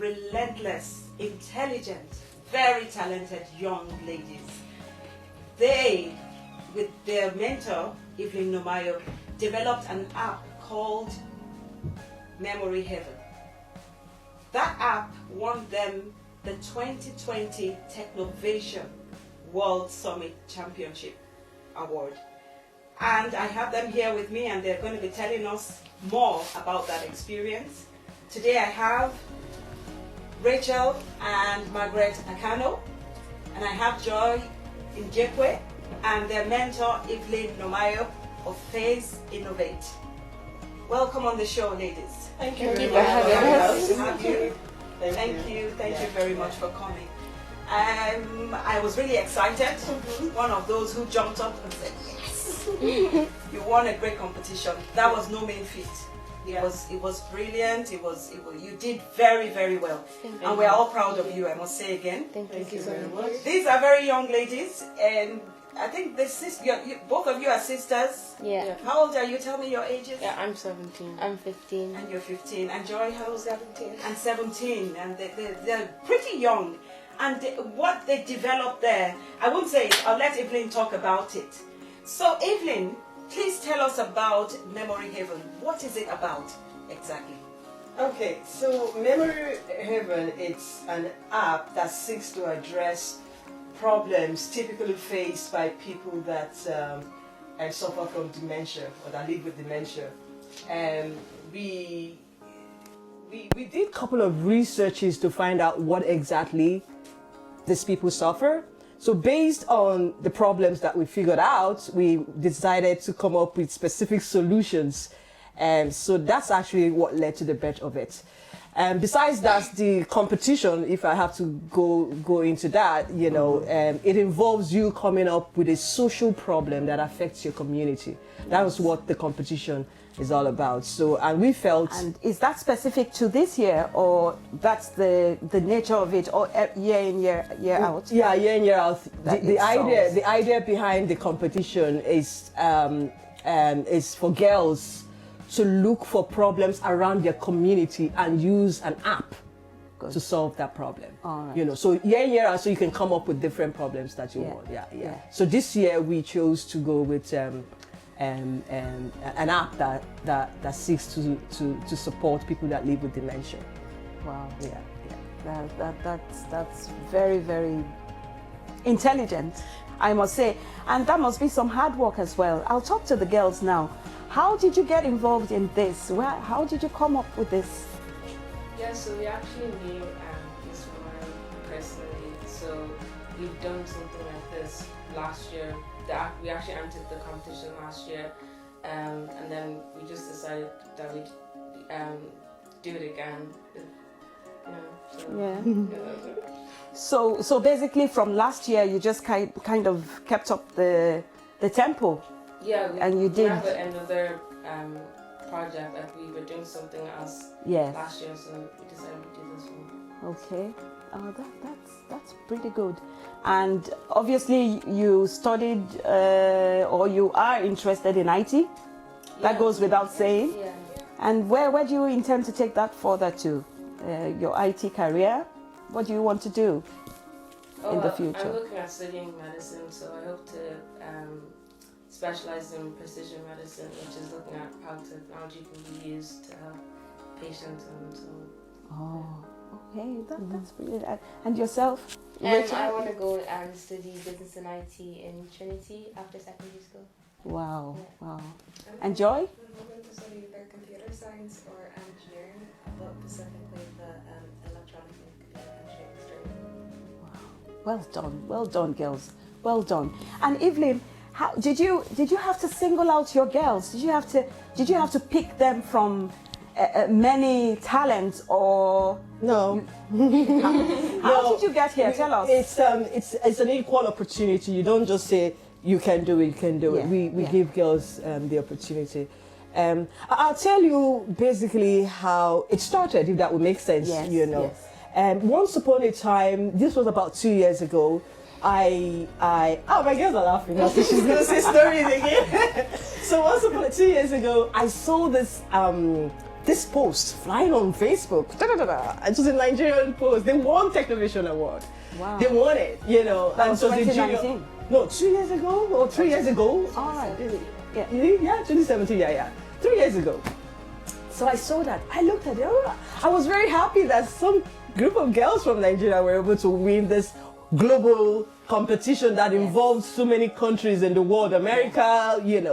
relentless, intelligent, very talented young ladies. They, with their mentor, Evelyn Nomayo, developed an app called Memory Heaven. That app won them the 2020 Technovation World Summit Championship Award. And I have them here with me, and they're going to be telling us more about that experience. Today I have Rachel and Margaret Akano, and I have Joy Njekwe and their mentor Evelyn Nomayo of Phase Innovate. Welcome on the show, ladies. Thank you very for having us. Thank you very much for coming. I was really excited. One of those who jumped up and said, yes, you won a great competition. That was no mean feat. It was brilliant. You did very, very well. And we're all proud of you, I must say again. Thank you very much. These are very young ladies, and I think both of you are sisters. Yeah. How old are you? Tell me your ages. Yeah, I'm 17. I'm 15. And you're 15. And Joy, how old? 17. And 17. And they're pretty young. And what they developed there, I won't say it. I'll let Evelyn talk about it. So Evelyn, please tell us about Memory Heaven. What is it about exactly? Okay, so Memory Heaven, it's an app that seeks to address problems typically faced by people that suffer from dementia or that live with dementia. And we did a couple of researches to find out what exactly these people suffer. So based on the problems that we figured out, we decided to come up with specific solutions. And so that's actually what led to the birth of it. And besides that, the competition, if I have to go into that, it involves you coming up with a social problem that affects your community. That was what the competition is all about. So, and we felt... And is that specific to this year, or that's the nature of it, or year in, year out? Yeah, year in, year out. The idea behind the competition is for girls to look for problems around their community and use an app to solve that problem. All right. So year in, year out, so you can come up with different problems that you want. Yeah. So this year we chose to go with an app that seeks to support people that live with dementia. Wow. Yeah. That's very, very intelligent, I must say. And that must be some hard work as well. I'll talk to the girls now. How did you get involved in this? How did you come up with this? Yeah, so we actually knew this woman personally. So we've done something like this last year. We actually entered the competition last year, and then we just decided that we'd do it again. So basically, from last year, you just kind of kept up the tempo. Yeah, and you did. We have another project that we were doing something else last year, so we decided to do this one. Okay, that's pretty good. And obviously, you studied or you are interested in IT. That goes without saying. Yeah. And where do you intend to take that further to? Your IT career? What do you want to do in the future? I'm looking at studying medicine, so I hope to specialize in precision medicine, which is looking at how technology can be used to help patients and so on. Oh, okay, that's brilliant. And yourself? And I want to go and study business and IT in Trinity after secondary school. Wow. And Joy? I'm going to study either computer science or engineering, but specifically the electronic engineering stream. Wow. Well done, girls. Well done. And Evelyn, how did you have to single out your girls? Did you have to pick them from many talents, or no? How did you get here? Tell us. It's an equal opportunity. You don't just say you can do it. You can do it. We give girls the opportunity. I'll tell you basically how it started, if that would make sense. Yes. Once upon a time, this was about 2 years ago. My girls are laughing now, so she's going to say stories again. So once upon 2 years ago, I saw this this post flying on Facebook. It was a Nigerian post. They won Technovation Award. Wow. They won it, That was so the 2019. no, 2 years ago or 3 years ago. All right. Yeah. Yeah, 2017. Yeah. 3 years ago. So I saw that. I looked at it. I was very happy that some group of girls from Nigeria were able to win this global competition that involved so many countries in the world, America, Yes.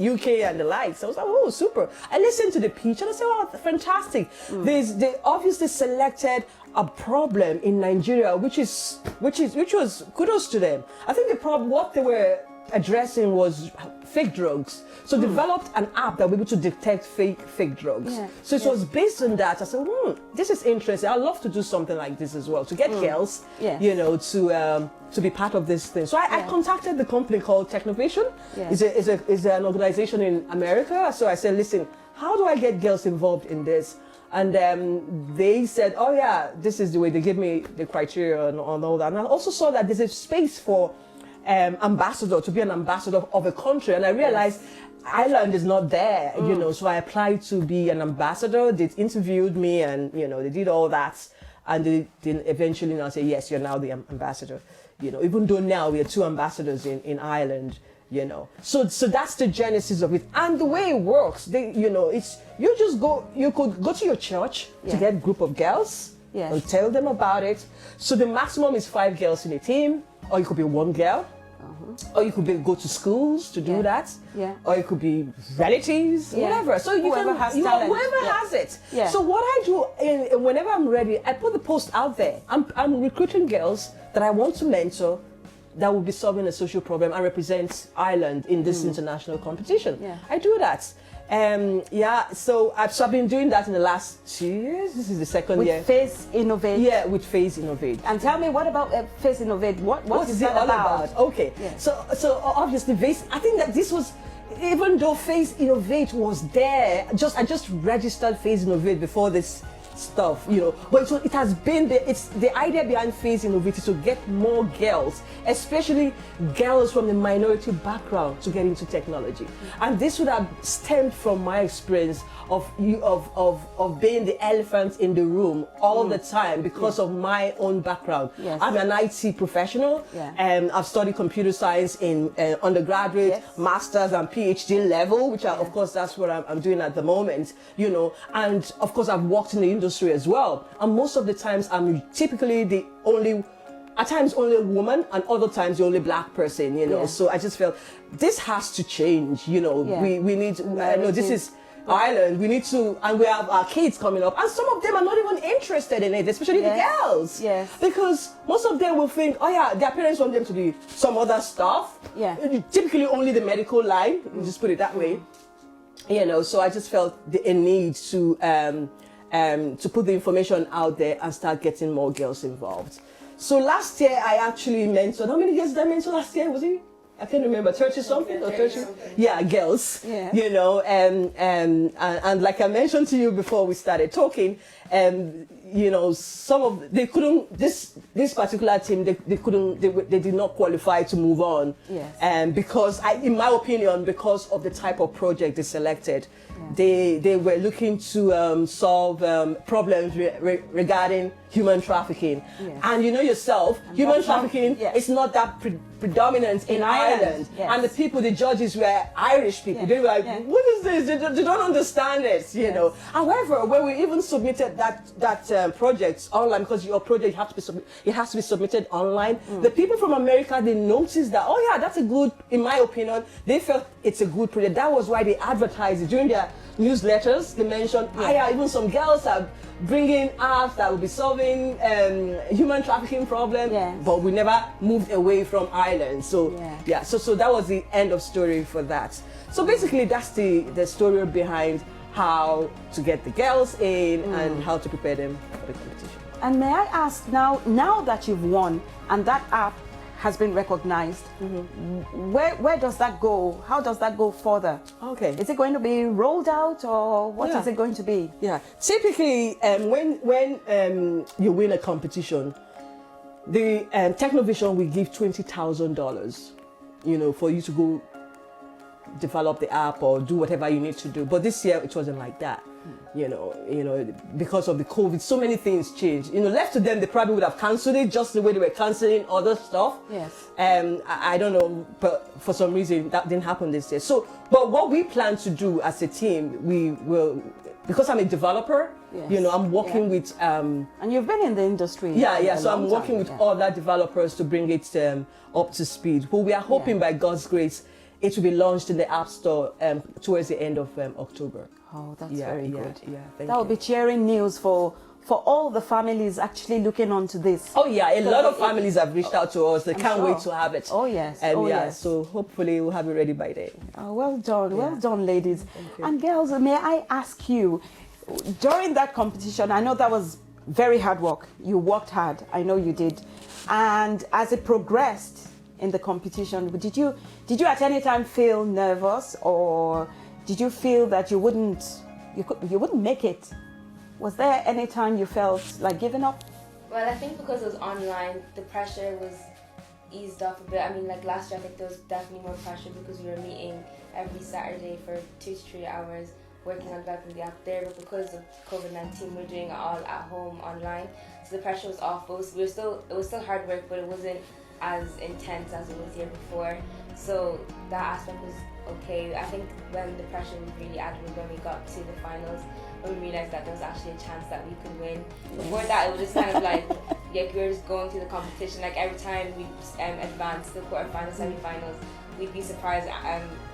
UK and the likes. I was like, oh, super. I listened to the pitch and I said, oh, fantastic. They obviously selected a problem in Nigeria, which was kudos to them. I think the problem, what they were addressing was fake drugs. So developed an app that was able to detect fake drugs. Yeah. So it was based on that. I said, this is interesting. I'd love to do something like this as well, to get girls, Yes. to be part of this thing. So I contacted the company called Technovation. Yes. It's an organization in America. So I said, listen, how do I get girls involved in this? And they said, oh yeah, this is the way. They gave me the criteria and all that. And I also saw that there's a space for ambassador, to be an ambassador of a country. And I realized Ireland is not there, so I applied to be an ambassador. They interviewed me and, they did all that. And they eventually now say, yes, you're now the ambassador. Even though now we are 2 ambassadors in Ireland, So that's the genesis of it. And the way it works, it's, you could go to your church to get a group of girls and tell them about it. So the maximum is 5 girls in a team, or it could be 1 girl. Or you could go to schools to do that. Yeah. Or it could be relatives, whatever. So whoever has talent. whoever has it. Yeah. So what I do, whenever I'm ready, I put the post out there. I'm recruiting girls that I want to mentor that will be solving a social problem and represent Ireland in this international competition. Yeah. I do that. So I've been doing that in the last 2 years. This is the second year. With Phase Innovate. Yeah, with Phase Innovate. And tell me, what about Phase Innovate? What is it that all about? Okay. Yeah. So obviously, I think that this was, even though Phase Innovate was there, I just registered Phase Innovate before this stuff, but it has been the idea behind Phase Innovate is to get more girls, especially girls from the minority background, to get into technology. And this would have stemmed from my experience of being the elephant in the room all the time because of my own background. Yes. I'm an IT professional, and I've studied computer science in undergraduate, master's and PhD level, which of course that's what I'm doing at the moment, and of course I've worked in the industry as well, and most of the times I'm typically at times only a woman, and other times the only black person, so I just felt this has to change, we need I know this is Ireland, we need to, and we have our kids coming up, and some of them are not even interested in it, especially the girls, because most of them will think, oh yeah, their parents want them to do some other stuff, typically only the medical line, just put it that way, so I just felt a need to put the information out there and start getting more girls involved. So last year I actually mentored, how many girls did I mentor last year? Was it? I can't remember, 30 something or 30? Yeah, girls. Yeah. And like I mentioned to you before we started talking, some of they couldn't, this particular team, they did not qualify to move on. Yes. Because in my opinion, because of the type of project they selected, they were looking to solve problems regarding human trafficking. Yes. And yourself, human trafficking is not that predominant in Ireland. Yes. And the judges were Irish people. They were like, what is this? They don't understand it, However, when we even submitted that project online, because your project has to be submitted online, the people from America, they noticed that, oh yeah, that's a good, in my opinion, they felt it's a good project. That was why they advertised it during their newsletters. They mentioned, even some girls are bringing apps that will be solving human trafficking problems, but we never moved away from Ireland. So so that was the end of story for that. So basically that's the story behind how to get the girls in and how to prepare them for the competition. And may I ask, now that you've won and that app has been recognized, where does that go? How does that go further? Okay. Is it going to be rolled out, or what is it going to be? Yeah. Typically, when you win a competition, the Technovision will give $20,000, for you to go develop the app or do whatever you need to do. But this year it wasn't like that. because of the COVID, so many things changed. Left to them, they probably would have cancelled it just the way they were cancelling other stuff. Yes. I don't know, but for some reason that didn't happen this year. So, but what we plan to do as a team, we will, because I'm a developer, Yes. I'm working with. And you've been in the industry. So I'm working with other developers to bring it up to speed. But we are hoping by God's grace, it will be launched in the App Store towards the end of October. Oh, that's very good. Yeah, That will be cheering news for all the families actually looking onto this. Oh yeah, a lot of families have reached out to us. They can't wait to have it. Oh yes. And so hopefully we'll have it ready by then. Oh, well done, ladies. And girls, may I ask you, during that competition, I know that was very hard work. You worked hard. I know you did. And as it progressed in the competition, did you at any time feel nervous, or did you feel that you wouldn't make it? Was there any time you felt like giving up? Well, I think because it was online, the pressure was eased off a bit. I mean, like last year, I think there was definitely more pressure because we were meeting every Saturday for 2 to 3 hours, working on developing the app there. But because of COVID-19, we're doing it all at home online, so the pressure was off. But it was still hard work, but it wasn't as intense as it was the year before. So that aspect was okay. I think when the pressure was really added was when we got to the finals, when we realized that there was actually a chance that we could win. Before that, it was just kind of like, we were just going through the competition. Like every time we advanced to the quarterfinals, semi-finals, we'd be surprised.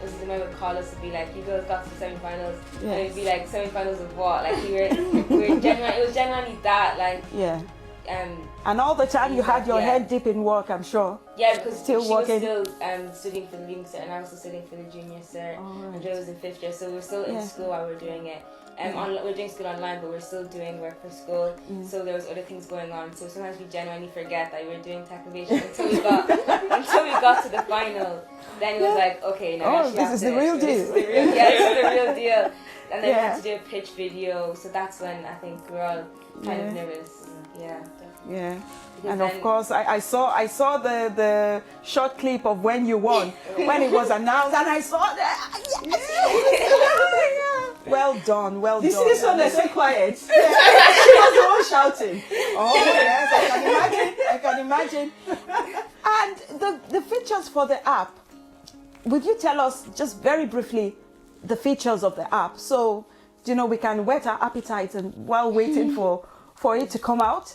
This is the moment would call us to be like, you girls got to the semi-finals, and it'd be like, semi-finals of what? Like we were genuinely, it was genuinely that, like. Yeah. And all the time you had your head deep in work, I'm sure. Yeah, because still she working. was still studying for the leaving cert, and I was still studying for the junior cert. And Joe was in 5th year, so we're still in school while we're doing it. We're doing school online, but we're still doing work for school. So there was other things going on. So sometimes we genuinely forget that we were doing Technovate until we got to the final. Then it was like, okay, now this is the real deal. This is the real deal. And then we had to do a pitch video. So that's when I think we're all kind of nervous. Yeah. Yeah. And of course, I saw the short clip of when you won, when it was announced, and I saw that. Well done, well done. You see this one that's so quiet? She was the one shouting. Oh yes, I can imagine. And the features for the app, would you tell us just very briefly the features of the app, so we can whet our appetite and while waiting for it to come out?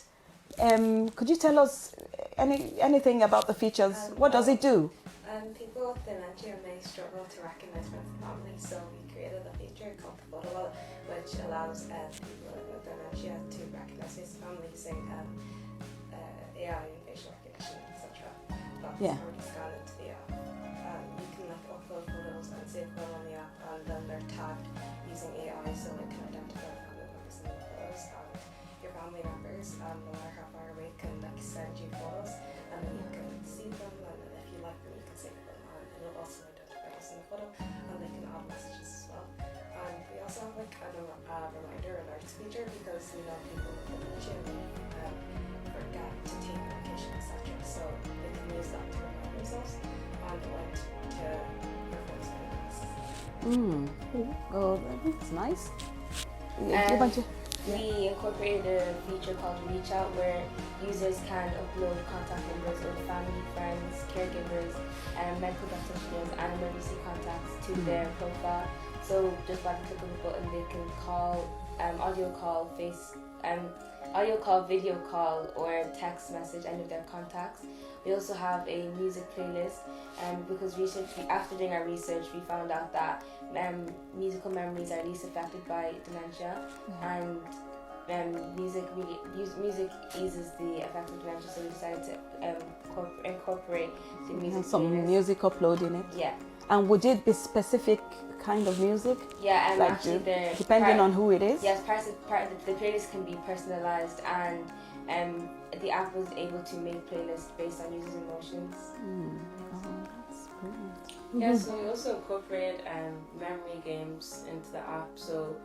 Could you tell us anything about the features? What does it do? People with dementia may struggle to recognise friends and family, so we created a feature called the Photo Wallet, which allows people with dementia to recognise his family using AI and facial recognition, etc. That's already scanned into the app. You can upload photos and save them on the app, and then they're tagged using AI, so it can identify family members in the photos, and your family members, no matter how far away, can send you photos, and then you can see them, and if you like them, you can save them, and it'll also identify us in the photo, and they can add messages as well. And we also have a reminder alerts feature, because people with dementia may forget to take medication, etc. So they can use that to remind themselves and alert to their friends and families. Oh, that's nice. We incorporated a feature called Reach Out, where users can upload contact numbers of family, friends, caregivers, medical practitioners, and emergency contacts to their profile. So just by the click of a button, they can call, audio call, video call, or text message any of their contacts. We also have a music playlist, because after doing our research, we found out that musical memories are least affected by dementia, and music eases the effect of dementia, so we decided to incorporate the music some playlist. music upload in it. Yeah. And would it be specific kind of music? Yeah, and like actually depending on who it is? Yes, the playlist can be personalized, and the app was able to make playlists based on users' emotions. That's brilliant. Yeah, so we also incorporate memory games into the app, so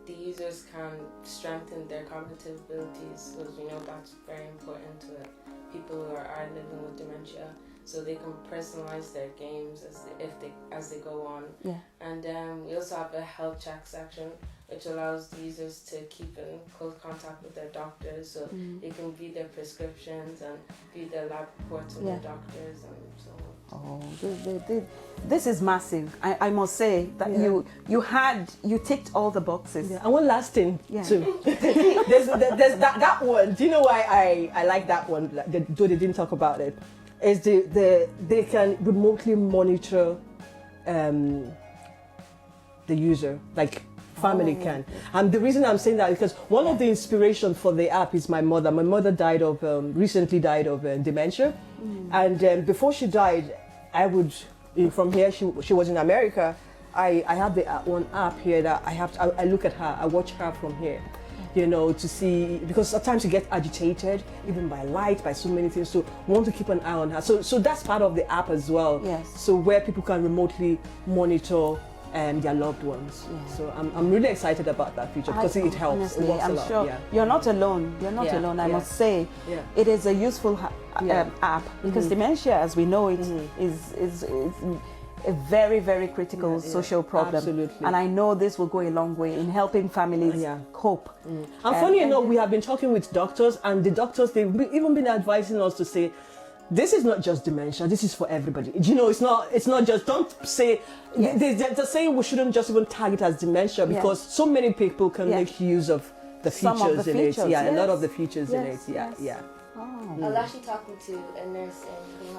the users can strengthen their cognitive abilities, because we know that's very important to people who are living with dementia. So they can personalize their games as they go on. Yeah. And we also have a health check section which allows the users to keep in close contact with their doctors, so they can view their prescriptions and view their lab reports of their doctors and so on. Oh, this is massive. I must say that you ticked all the boxes. Yeah. And one last thing too. there's that one. Do you know why I like that one? Though they didn't talk about it, is they can remotely monitor the user, like family can. And the reason I'm saying that is because one of the inspiration for the app is my mother. My mother died of recently died of dementia, and before she died, I would from here. She was in America. I have the one app here that I look at her. I watch her from here, to see, because at times you get agitated, even by light, by so many things. So want to keep an eye on her. So that's part of the app as well. Yes. So where people can remotely monitor their loved ones. Yeah. So I'm really excited about that feature because it helps. Honestly, it works I'm a lot. sure you're not alone. You're not alone. I must say, it is a useful app because dementia, as we know it, is a very, very critical social problem. Absolutely. And I know this will go a long way in helping families cope. And funny enough, we have been talking with doctors, and the doctors, they've even been advising us to say, this is not just dementia, this is for everybody. It's not just, don't say, they're saying we shouldn't just even tag it as dementia because so many people can make use of the features in it. Yeah, a lot of the features in it. Yeah. I was actually talking to a nurse in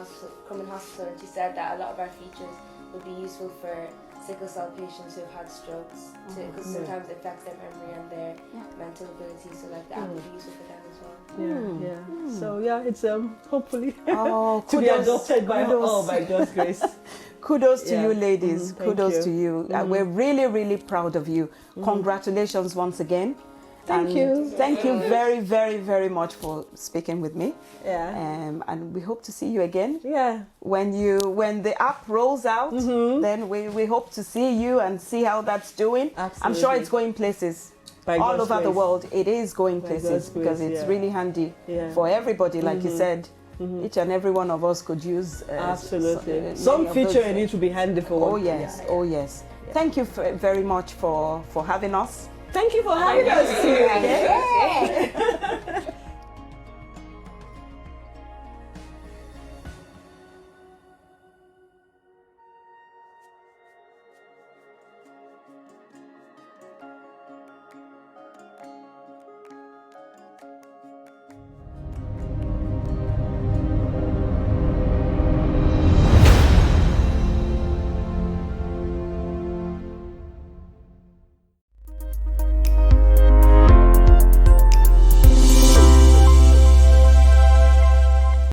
Crumlin Hospital, and she said that a lot of our features would be useful for sickle cell patients who have had strokes, because sometimes it affects their memory and their mental ability, so like that would be useful for them as well. So it's hopefully to be adopted by God's grace. Kudos to you, ladies. Kudos to you. We're really, really proud of you. Congratulations once again. Thank you. Thank you very, very, very much for speaking with me. Yeah. And we hope to see you again. Yeah. When the app rolls out, then we hope to see you and see how that's doing. Absolutely. I'm sure it's going places. All over the world, it is going places because it's really handy for everybody, like you said. Each and every one of us could use absolutely some feature in it to be handy for. Oh yes. Thank you very much for having us. Thank you for having us.